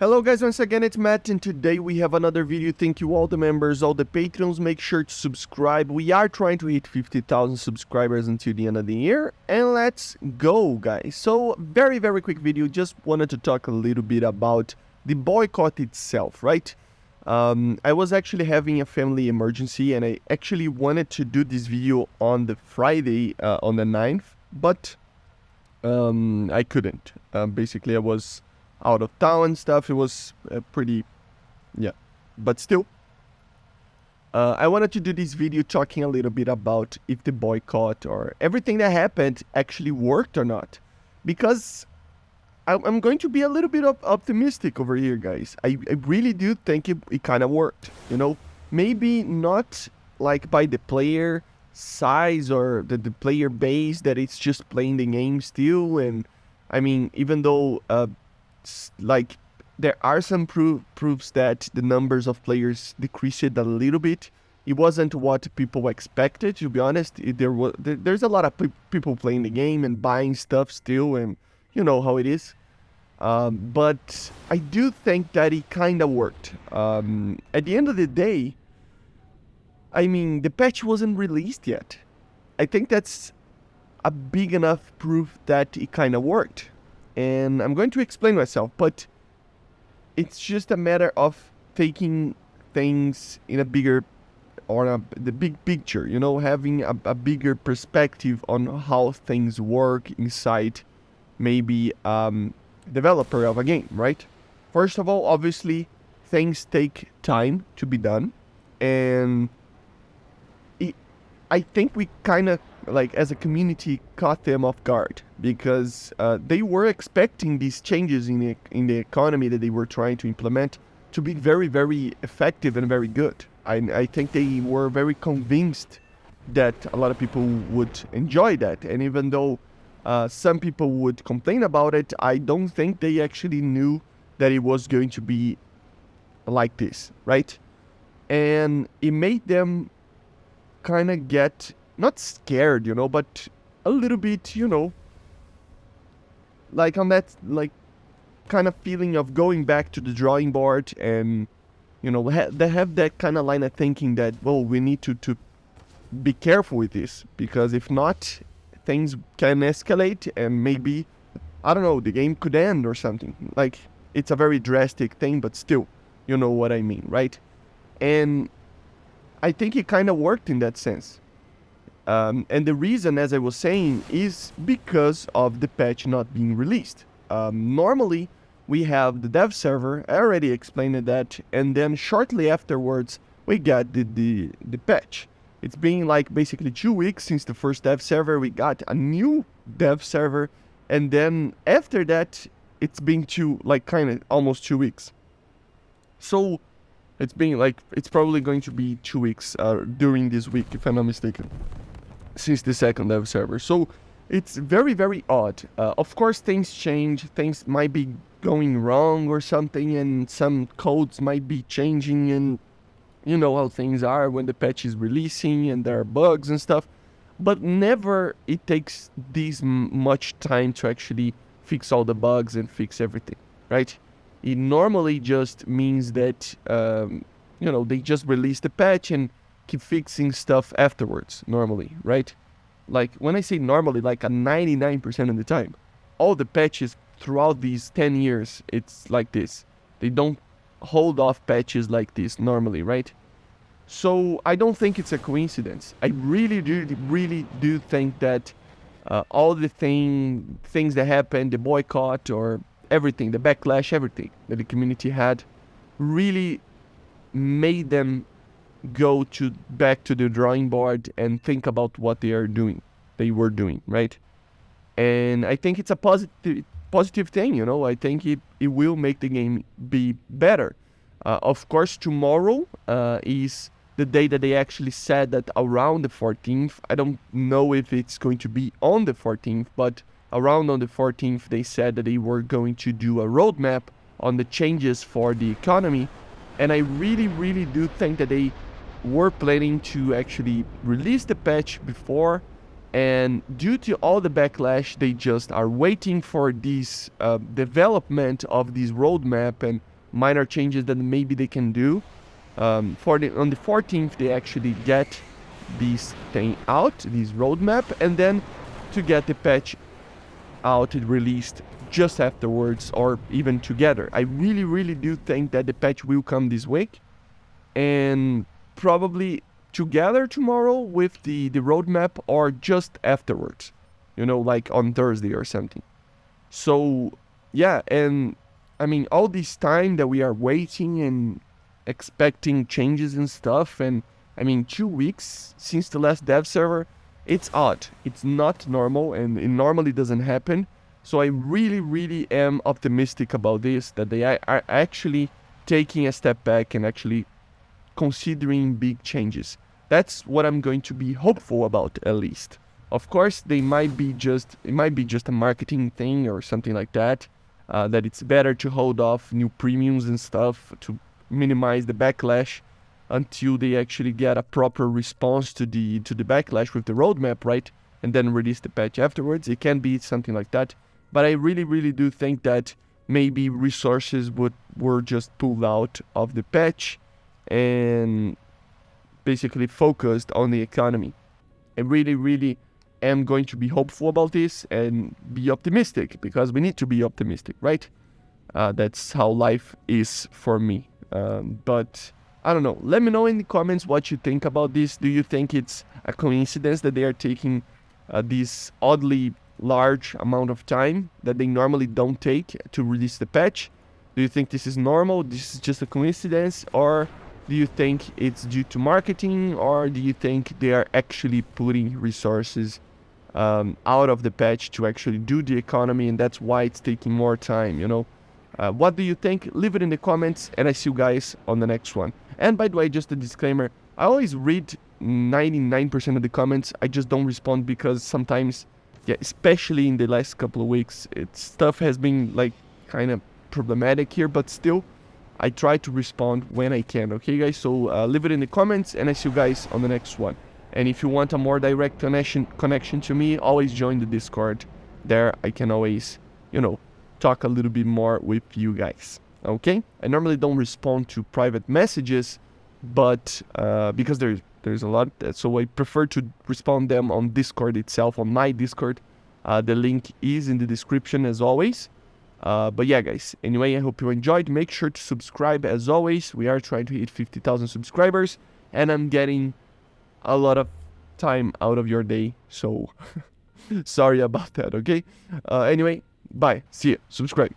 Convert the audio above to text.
Hello guys, once again it's Matt, and today we have another video. Thank you all the members, all the patrons. Make sure to subscribe. We are trying to hit 50,000 subscribers until the end of the year, and let's go guys. So very quick video. Just wanted to talk a little bit about the boycott itself, right? I was actually having a family emergency, and I actually wanted to do this video on the Friday, on the 9th, but I couldn't. Basically I was out of town and stuff. It was pretty, but still, I wanted to do this video talking a little bit about if the boycott or everything that happened actually worked or not, because I'm going to be a little bit optimistic over here, guys. I really do think it kind of worked, you know, maybe not like by the player size or the player base that it's just playing the game still. And I mean, even though like there are some proofs that the numbers of players decreased a little bit, it wasn't what people expected, to be honest. There's a lot of people playing the game and buying stuff still, and you know how it is. But I do think that it kind of worked. At the end of the day, I mean, the patch wasn't released yet. I think that's a big enough proof that it kind of worked. And I'm going to explain myself, but it's just a matter of taking things in a bigger, or the big picture, you know, having a bigger perspective on how things work inside maybe developer of a game, right? First of all, obviously, things take time to be done, and I think we kind of, like, as a community, caught them off guard, because they were expecting these changes in the economy that they were trying to implement to be very effective and very good. I think they were very convinced that a lot of people would enjoy that, and even though some people would complain about it, I don't think they actually knew that it was going to be like this, right? And it made them kind of get, not scared, you know, but a little bit, you know, like on that, like, kind of feeling of going back to the drawing board. And you know, they have that kind of line of thinking that, well, we need to be careful with this, because if not, things can escalate and maybe, I don't know, the game could end or something. Like, it's a very drastic thing, but still, you know what I mean, right? And I think it kind of worked in that sense. And the reason, as I was saying, is because of the patch not being released. Normally, we have the dev server. I already explained that, and then shortly afterwards, we got the patch. It's been like basically 2 weeks since the first dev server. We got a new dev server, and then after that, it's been almost 2 weeks. So it's been like, it's probably going to be 2 weeks during this week, if I'm not mistaken, since the second dev server. So it's very odd. Of course, things change. Things might be going wrong or something, and some codes might be changing, and you know how things are when the patch is releasing and there are bugs and stuff. But never it takes this much time to actually fix all the bugs and fix everything, right? It normally just means that, you know, they just release the patch and keep fixing stuff afterwards, normally, right? Like, when I say normally, like a 99% of the time. All the patches throughout these 10 years, it's like this. They don't hold off patches like this normally, right? So I don't think it's a coincidence. I really do think that all the things that happened, the boycott or everything, the backlash, everything that the community had, really made them go back to the drawing board and think about what they were doing, right? And I think it's a positive thing, you know. I think it will make the game be better. Of course, tomorrow is the day that they actually said that around the 14th. I don't know if it's going to be on the 14th, but around on the 14th, they said that they were going to do a roadmap on the changes for the economy. And I really do think that they were planning to actually release the patch before, and due to all the backlash, they just are waiting for this development of this roadmap and minor changes that maybe they can do. On the 14th, they actually get this thing out, this roadmap, and then to get the patch out and released just afterwards or even together. I really, really do think that the patch will come this week and probably together tomorrow with the roadmap or just afterwards, like on Thursday or something. So yeah, and I mean, all this time that we are waiting and expecting changes and stuff, and I mean, 2 weeks since the last dev server, it's odd. It's not normal, and it normally doesn't happen. So I really, really am optimistic about this, that they are actually taking a step back and actually considering big changes. That's what I'm going to be hopeful about, at least. Of course, it might be just a marketing thing or something like that, that it's better to hold off new premiums and stuff to minimize the backlash until they actually get a proper response to the backlash with the roadmap, right? And then release the patch afterwards. It can be something like that. But I really, really do think that maybe resources were just pulled out of the patch and basically focused on the economy. I really, really am going to be hopeful about this and be optimistic, because we need to be optimistic, right? That's how life is for me. But I don't know. Let me know in the comments what you think about this. Do you think it's a coincidence that they are taking this oddly large amount of time that they normally don't take to release the patch? Do you think this is normal? This is just a coincidence? Or do you think it's due to marketing? Or do you think they are actually putting resources out of the patch to actually do the economy, and that's why it's taking more time, What do you think? Leave it in the comments, and I see you guys on the next one. And by the way, just a disclaimer, I always read 99% of the comments. I just don't respond because sometimes, especially in the last couple of weeks, stuff has been like kind of problematic here, but still, I try to respond when I can, okay guys? So leave it in the comments, and I see you guys on the next one. And if you want a more direct connection to me, always join the Discord. There I can always, talk a little bit more with you guys, okay? I normally don't respond to private messages, but because there's a lot, so I prefer to respond them on Discord itself, on my Discord. The link is in the description as always. But yeah, guys, anyway, I hope you enjoyed. Make sure to subscribe as always. We are trying to hit 50,000 subscribers, and I'm getting a lot of time out of your day, so sorry about that, okay? Anyway, bye, see ya, subscribe.